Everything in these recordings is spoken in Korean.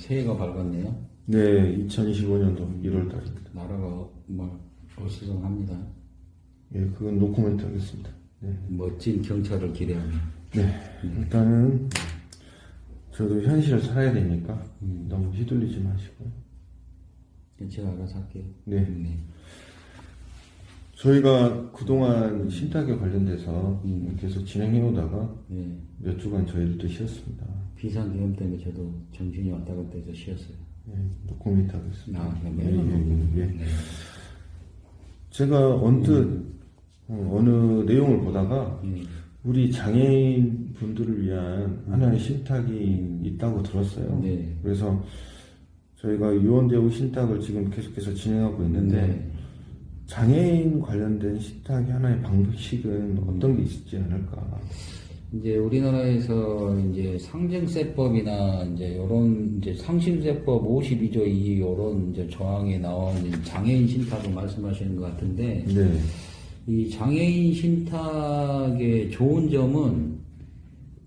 새해가 밝았네요. 네, 2025년도 1월 달입니다. 나라가 정말 어수선합니다. 예, 그건 노코멘트 하겠습니다. 네. 멋진 경찰을 기대하며. 네, 일단은 저도 현실을 살아야 되니까 너무 휘둘리지 마시고요. 제가 알아서 할게요. 네. 저희가 그동안 신탁에 관련돼서 계속 진행해 오다가 네. 몇 주간 저희를 또 쉬었습니다. 비상계엄 때문에 저도 정신이 왔다 갔다 해서 쉬었어요. 네, 노코멘트 하겠습니다. 아, 예, 네. 예, 예. 네. 제가 언뜻 어느 내용을 보다가 우리 장애인 분들을 위한 하나의 신탁이 있다고 들었어요. 네. 그래서 저희가 유언대우 신탁을 지금 계속해서 진행하고 있는데 네. 장애인 관련된 신탁의 하나의 방식은 어떤 게 있지 않을까? 이제 우리나라에서 이제 상증세법이나 이제 요런 이제 상심세법 52조 2 요런 이제 조항에 나온 장애인 신탁을 말씀하시는 것 같은데 네. 이 장애인 신탁의 좋은 점은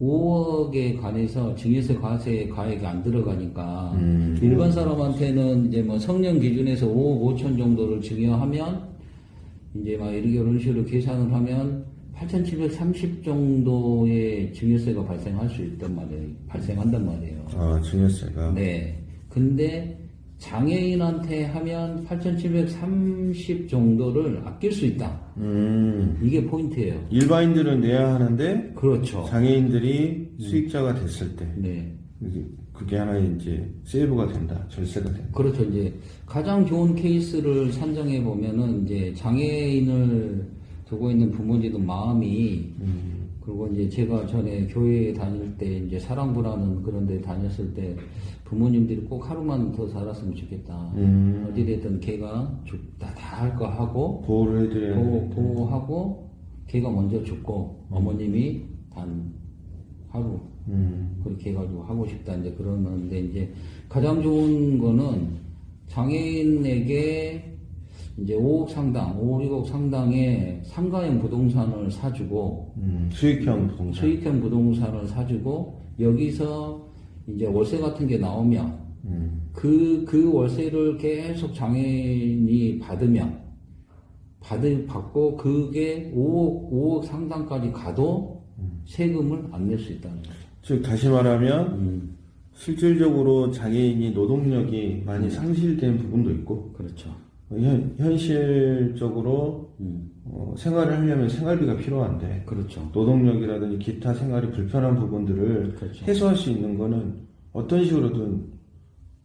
5억에 관해서 증여세 과세 가액이 안 들어가니까 일반 사람한테는 이제 뭐 성년 기준에서 5억 5천 정도를 증여하면 이제 막 이런 식으로 계산을 하면 8,730 정도의 증여세가 발생할 수 있단 말이에요. 발생한단 말이에요. 아, 증여세가. 네. 근데 장애인한테 하면 8,730 정도를 아낄 수 있다. 이게 포인트예요. 일반인들은 내야 하는데 그렇죠. 장애인들이 수익자가 됐을 때 네. 그게 하나의 이제 세이브가 된다, 절세가 된다. 그렇죠. 이제 가장 좋은 케이스를 산정해 보면은 이제 장애인을 두고 있는 부모님들 마음이 그리고 이제 제가 전에 교회에 다닐 때 이제 사랑부라는 그런 데 다녔을 때 부모님들이 꼭 하루만 더 살았으면 좋겠다. 어디됐든 걔가 죽다 다 할 거 하고 보호를 해드려야 보호하고 걔가 먼저 죽고 어머님이 단 하루 그렇게 해가지고 하고 싶다 이제 그러는데 이제 가장 좋은 거는 장애인에게 이제 5억 상당, 5억 6억 상당의 상가형 부동산을 사주고 수익형 부동산. 수익형 부동산을 사주고 여기서 이제 월세 같은 게 나오면 그 월세를 계속 장애인이 받고 그게 5억 상당까지 가도 세금을 안 낼 수 있다는 거죠. 즉 다시 말하면 실질적으로 장애인이 노동력이 많이 상실된 부분도 있고 그렇죠. 현실적으로 생활을 하려면 생활비가 필요한데 그렇죠. 노동력이라든지 기타 생활이 불편한 부분들을 그렇죠. 해소할 수 있는 거는 어떤 식으로든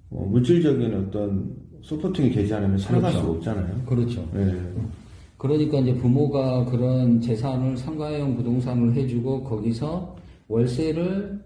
물질적인 어떤 서포팅이 되지 않으면 살아갈 그렇죠. 수가 없잖아요. 그렇죠. 네. 그러니까 이제 부모가 그런 재산을 상가형 부동산을 해주고 거기서 월세를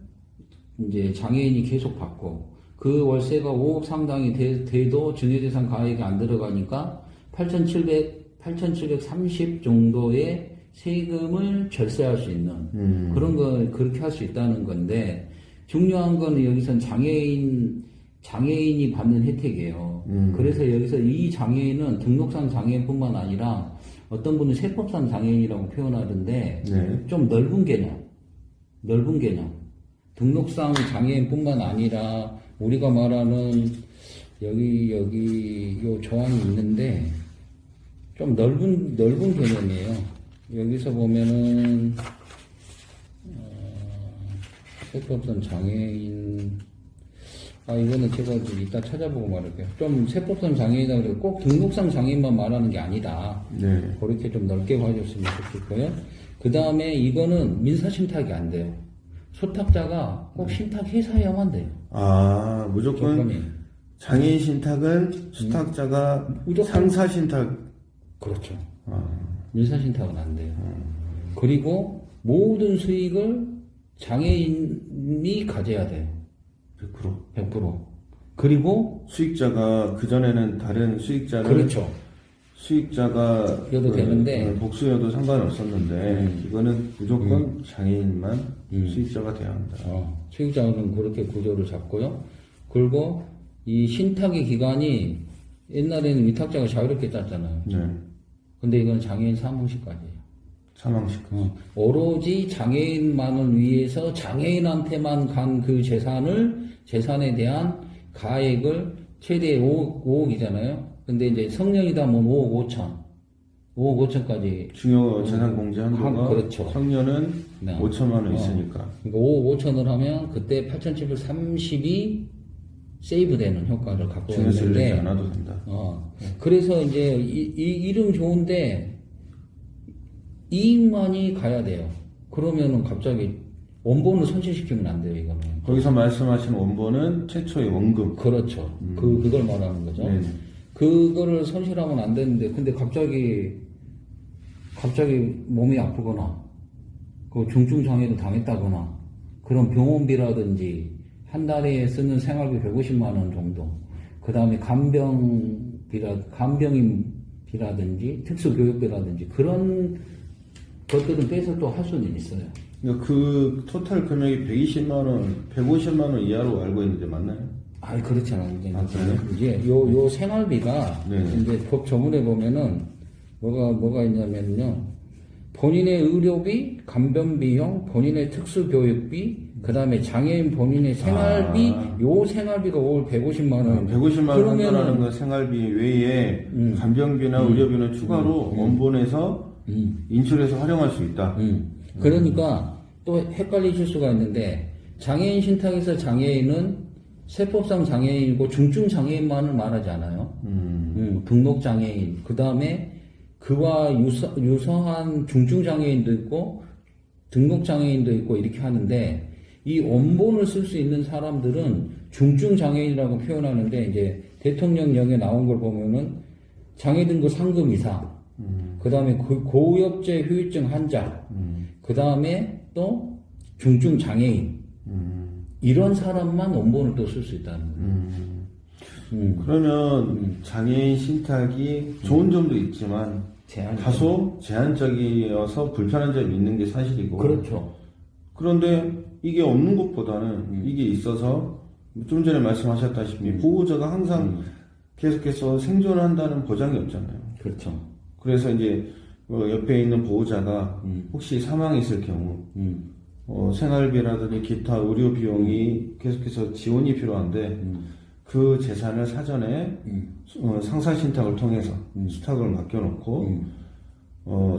이제 장애인이 계속 받고 그 월세가 5억 상당이 돼도 증여재산 가액이 안 들어가니까 8,730 정도의 세금을 절세할 수 있는 그런 걸 그렇게 할 수 있다는 건데 중요한 거는 여기선 장애인이 받는 혜택이에요. 그래서 여기서 이 장애인은 등록상 장애인뿐만 아니라 어떤 분은 세법상 장애인이라고 표현하던데 네. 좀 넓은 개념. 등록상 장애인뿐만 아니라 우리가 말하는 여기 요 조항이 있는데 좀 넓은 개념이에요. 여기서 보면은 세법상 장애인 이거는 제가 좀 이따 찾아보고 말할게요. 좀 세법상 장애인이라고 해도 꼭 등록상 장애인만 말하는 게 아니다. 네. 그렇게 좀 넓게 봐줬으면 좋겠고요. 그 다음에 이거는 민사신탁이 안 돼요. 소탁자가 꼭 신탁회사여야만 돼요. 무조건 조건이. 장애인 신탁은 수탁자가 무조건. 상사 신탁. 그렇죠. 민사신탁은 안 돼요. 그리고 모든 수익을 장애인이 가져야 돼요. 100%. 그리고 수익자가 그전에는 다른 수익자는 그렇죠. 수익자가 여도 되는데 복수여도 상관없었는데 이거는 무조건 장애인만 수익자가 돼야 한다. 수익자는 그렇게 구조를 잡고요. 그리고 이 신탁의 기간이 옛날에는 위탁자가 자유롭게 짰잖아요. 네. 근데 이건 장애인 사망시까지예요. 사망식. 오로지 장애인만을 위해서 장애인한테만 간 그 재산에 대한 가액을 최대 5억이잖아요. 근데 이제 성년이다 면 5억 5천. 5억 5천까지. 중요 재산 공제 한도가 그렇죠. 성년은 네. 5천만 원 있으니까. 그러니까 5억 5천을 하면 그때 8,730이 세이브되는 효과를 갖고 증여세를 내지 있는데, 않아도 된다. 그래서 이제 이름 좋은데 이익만이 가야 돼요. 그러면은 갑자기 원본을 손실시키면 안 돼요, 이거는. 거기서 말씀하신 원본은 최초의 원금. 그렇죠. 그걸 말하는 거죠. 네네. 그거를 손실하면 안 되는데, 근데 갑자기 몸이 아프거나, 그 중증장애도 당했다거나, 그런 병원비라든지, 한 달에 쓰는 생활비 150만 원 정도, 그 다음에 간병인비라든지, 특수교육비라든지, 그런 것들은 빼서 또 할 수는 있어요. 그러니까 그 토탈 금액이 120만 원, 150만 원 이하로 알고 있는데 맞나요? 아니, 그렇지 않아요. 그래요? 이제 요 생활비가, 네. 이제 법 조문에 보면은, 뭐가 있냐면요. 본인의 의료비, 간병비용, 본인의 특수교육비, 그 다음에 장애인 본인의 생활비, 요 생활비가 올 150만 원. 150만 원 환전하는 건 생활비 외에 간병비나 의료비는 추가로 원본에서 인출해서 활용할 수 있다. 그러니까 또 헷갈리실 수가 있는데, 장애인 신탁에서 장애인은 세법상 장애인이고 중증 장애인만을 말하지 않아요. 등록 장애인, 그 다음에 그와 유사한 중증 장애인도 있고 등록 장애인도 있고 이렇게 하는데, 이 원본을 쓸 수 있는 사람들은 중증 장애인이라고 표현하는데, 이제 대통령령에 나온 걸 보면은 장애 등급 상급 이상, 그 다음에 고엽제 후유증 환자, 그 다음에 또 중증 장애인, 이런 사람만 원본을 또 쓸 수 있다는 거예요. 그러면 장애인 신탁이 좋은 점도 있지만 다소 제한적이어서 불편한 점이 있는 게 사실이고. 그렇죠. 그런데 이게 없는 것보다는 이게 있어서 좀 전에 말씀하셨다시피 보호자가 항상 계속해서 생존한다는 보장이 없잖아요. 그렇죠. 그래서 이제 옆에 있는 보호자가 혹시 사망했을 경우 생활비라든지 기타 의료 비용이 계속해서 지원이 필요한데 그 재산을 사전에 상사 신탁을 통해서 수탁을 맡겨놓고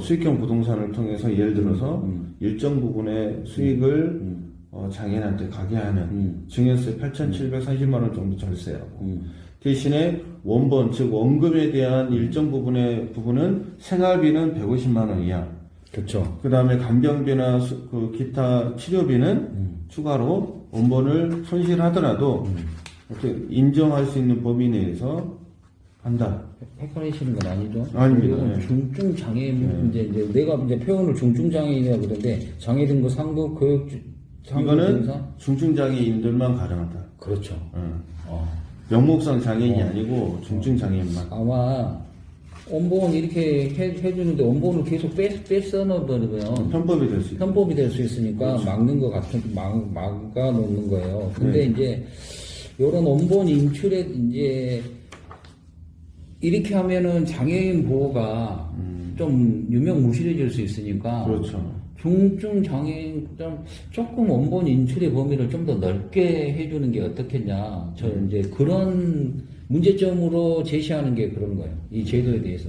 수익형 부동산을 통해서 예를 들어서 일정 부분의 수익을 장애인한테 가게 하면 증여세 8,730만 원 정도 절세하고 대신에 원본 즉 원금에 대한 일정 부분은 생활비는 150만 원 이하. 그렇죠. 그 다음에 간병비나 그 기타 치료비는 추가로 원본을 손실하더라도 이렇게 인정할 수 있는 범위 내에서 한다. 헷갈리시는 건 아니죠? 아닙니다. 이건 네. 중증 장애인, 이제 내가 이제 표현을 중증 장애인이라고 그러는데, 장애 등급 상급 교육, 이거는 중증 장애인들만 가능하다. 그렇죠. 명목상 장애인이 아니고 중증 장애인만. 아마 원본 이렇게 해주는데 원본을 계속 써놓으면 편법이 될 수 있다. 편법이 될 수 있으니까 막는 것 같은, 막아 놓는 거예요. 근데 이제 요런 원본 인출에 이제 이렇게 하면은 장애인 보호가 좀 유명무실해질 수 있으니까. 그렇죠. 중증 장애인 조금 원본 인출의 범위를 좀 더 넓게 해주는 게 어떻겠냐. 저 이제 그런 문제점으로 제시하는 게 그런 거예요. 이 제도에 대해서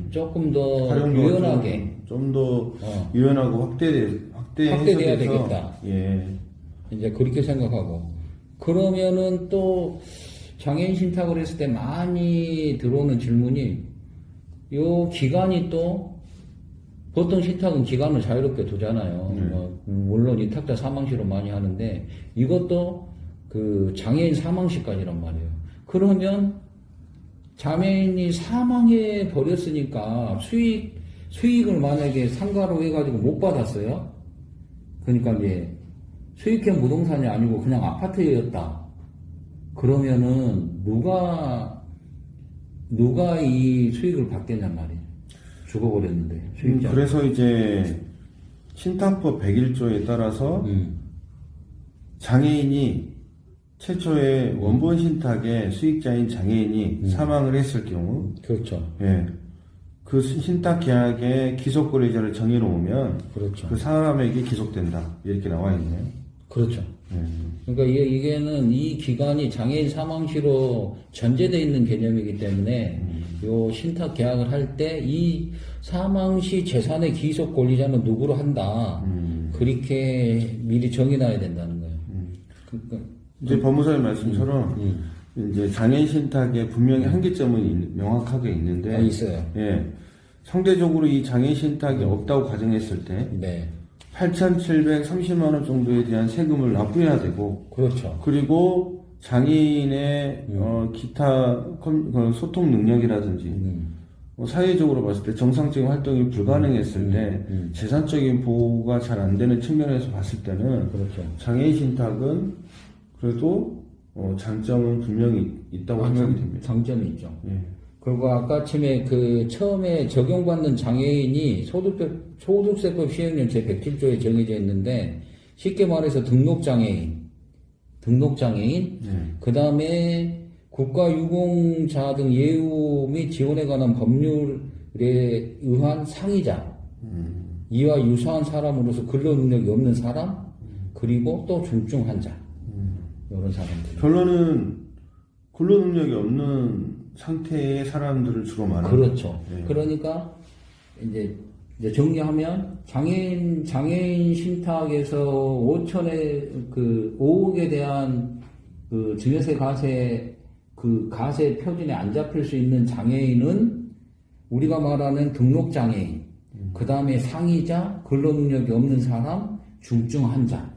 조금 더 유연하게, 좀 더 유연하고 확대돼야 되겠다. 예. 이제 그렇게 생각하고, 그러면은 또 장애인 신탁을 했을 때 많이 들어오는 질문이, 요 기간이 또 보통 신탁은 기간을 자유롭게 두잖아요. 물론 위탁자 사망시로 많이 하는데, 이것도 그 장애인 사망시까지란 말이에요. 그러면 장애인이 사망해 버렸으니까 수익을 만약에 상가로 해가지고 못 받았어요. 그러니까 이제 수익형 부동산이 아니고 그냥 아파트였다. 그러면은 누가 이 수익을 받겠냔 말이에요. 죽어버렸는데 수익자. 그래서 이제 신탁법 101조에 따라서 장애인이 최초의 원본 신탁의 수익자인 장애인이 사망을 했을 경우, 그렇죠. 예, 그 신탁 계약의 기속 거래자를 정해놓으면 그렇죠. 그 사람에게 기속된다 이렇게 나와 있네요. 그렇죠. 그러니까 이게는 이 기간이 장애인 사망시로 전제되어 있는 개념이기 때문에 요 신탁 계약을 할 때 이 사망시 재산의 기속 권리자는 누구로 한다. 그렇게 미리 정해놔야 된다는 거예요. 그러니까 이제 법무사님 말씀처럼 이제 장애인 신탁에 분명히 한계점은 명확하게 있는데 있어요. 예. 상대적으로 이 장애인 신탁이 없다고 가정했을 때 네. 8,730만 원 정도에 대한 세금을 납부해야 되고 그렇죠. 그리고 장애인의 기타 소통 능력이라든지 사회적으로 봤을 때 정상적인 활동이 불가능했을 때 재산적인 보호가 잘 안 되는 측면에서 봤을 때는 그렇죠. 장애인 신탁은 그래도 장점은 분명히 있다고 생각이 됩니다. 장점이 있죠. 예. 그리고 아까 처음에 적용받는 장애인이 소득세법 시행령 제107조에 정해져 있는데 쉽게 말해서 등록장애인, 그 다음에 국가유공자 등 예우 및 지원에 관한 법률에 의한 상의자, 이와 유사한 사람으로서 근로능력이 없는 사람, 그리고 또 중증환자, 이런 사람들. 결론은 근로능력이 없는 상태의 사람들을 주로 말하는 그렇죠. 예. 그러니까 이제 정리하면 장애인 신탁에서 5억에 대한 그 증여세 가세 표준에 안 잡힐 수 있는 장애인은 우리가 말하는 등록 장애인, 그 다음에 상의자, 근로능력이 없는 사람, 중증 환자,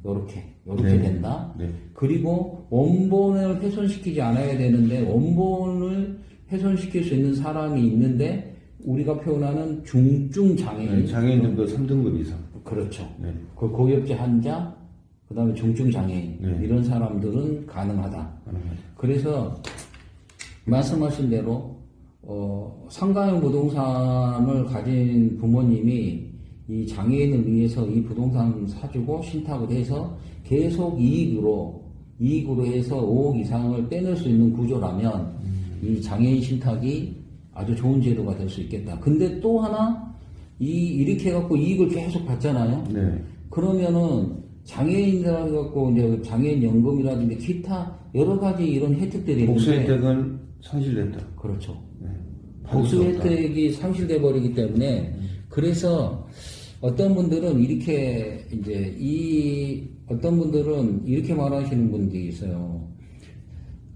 요렇게 네. 된다. 네. 그리고 원본을 훼손시키지 않아야 되는데 원본을 훼손시킬 수 있는 사람이 있는데 우리가 표현하는 중증 장애인, 장애인 등급 3등급 이상. 그렇죠. 네. 그 고엽제 환자, 그 다음에 중증 장애인, 네. 이런 사람들은 가능하다. 그래서 말씀하신 대로 상가형 부동산을 가진 부모님이 이 장애인을 위해서 이 부동산 사주고 신탁을 해서 계속 이익으로 해서 5억 이상을 빼낼 수 있는 구조라면 이 장애인 신탁이 아주 좋은 제도가 될 수 있겠다. 근데 또 하나 이렇게 해갖고 이익을 계속 받잖아요. 네. 그러면은 장애인들 갖고 이제 장애인 연금이라든지 기타 여러 가지 이런 혜택들이 복수 있는데 혜택은 상실됐다. 그렇죠. 네. 복수 혜택이 상실돼 버리기 때문에 그래서 어떤 분들은 이렇게 어떤 분들은 이렇게 말하시는 분들이 있어요.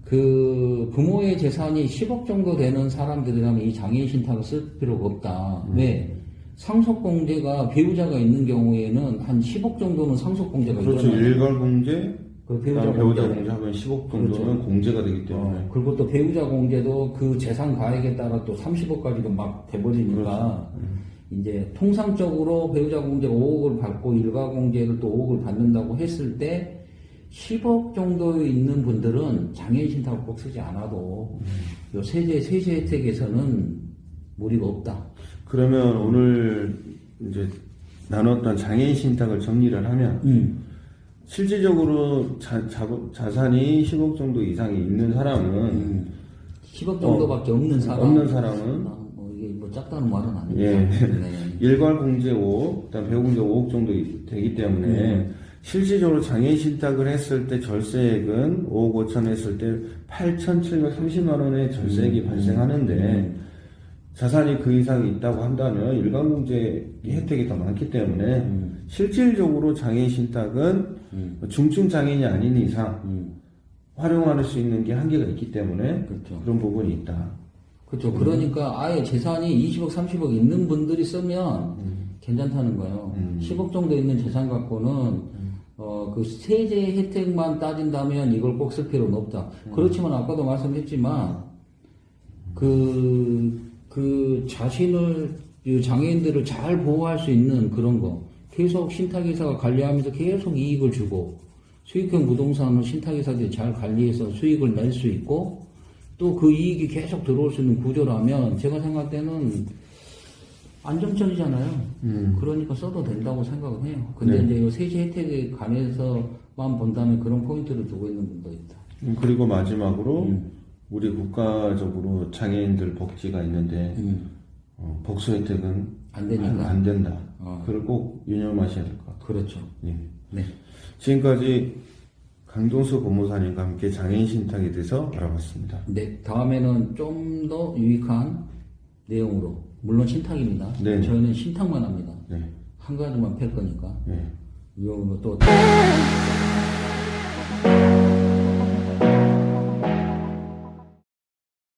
그 부모의 재산이 10억 정도 되는 사람들이라면 이 장애인 신탁을 쓸 필요가 없다. 왜? 상속공제가 배우자가 있는 경우에는 한 10억 정도는 상속공제가 그렇죠. 있잖아요. 일괄공제, 그 배우자 공제하면 10억 정도는 그렇죠. 공제가 되기 때문에. 그리고 또 배우자 공제도 그 재산 가액에 따라 또 30억까지도 막 돼버리니까 그렇죠. 이제 통상적으로 배우자 공제가 5억을 받고 일가 공제를 또 5억을 받는다고 했을 때 10억 정도 있는 분들은 장애인 신탁을 꼭 쓰지 않아도 요 세제 혜택에서는 무리가 없다. 그러면 오늘 이제 나눴던 장애인 신탁을 정리를 하면 실질적으로 자산이 10억 정도 이상이 있는 사람은 10억 정도밖에 없는 사람은 이게 뭐 작다는 말은 아닙니다. 예. 네. 일괄공제 5억, 그다음 배우공제 5억 정도 되기 때문에 실질적으로 장애인 신탁을 했을 때 절세액은 5억 5천 했을 때 8,730만 원의 절세액이 발생하는데 자산이 그 이상이 있다고 한다면 일괄공제 혜택이 더 많기 때문에 실질적으로 장애인 신탁은 중증 장애인이 아닌 이상 활용할 수 있는 게 한계가 있기 때문에 그렇죠. 그런 부분이 있다. 그렇죠. 그러니까 아예 재산이 20억, 30억 있는 분들이 쓰면 괜찮다는 거예요. 10억 정도 있는 재산 갖고는 그 세제 혜택만 따진다면 이걸 꼭 쓸 필요는 없다. 그렇지만 아까도 말씀했지만 장애인들을 잘 보호할 수 있는 그런 거. 계속 신탁회사가 관리하면서 계속 이익을 주고 수익형 부동산을 신탁회사들이 잘 관리해서 수익을 낼 수 있고 또 그 이익이 계속 들어올 수 있는 구조라면 제가 생각할 때는 안정적이잖아요. 그러니까 써도 된다고 생각을 해요. 근데 네. 이제 이 세제 혜택에 관해서만 본다면 그런 포인트를 두고 있는 분도 있다. 그리고 마지막으로 우리 국가적으로 장애인들 복지가 있는데 복수 혜택은 안 되니까. 안 된다. 어. 그걸 꼭 유념하셔야 될 것 같아요. 그렇죠. 예. 네. 지금까지 강동수 법무사님과 함께 장애인 신탁에 대해서 알아봤습니다. 네. 다음에는 좀 더 유익한 내용으로, 물론 신탁입니다. 네. 저희는 신탁만 합니다. 네. 한 가지만 팰 거니까. 네. 이거 또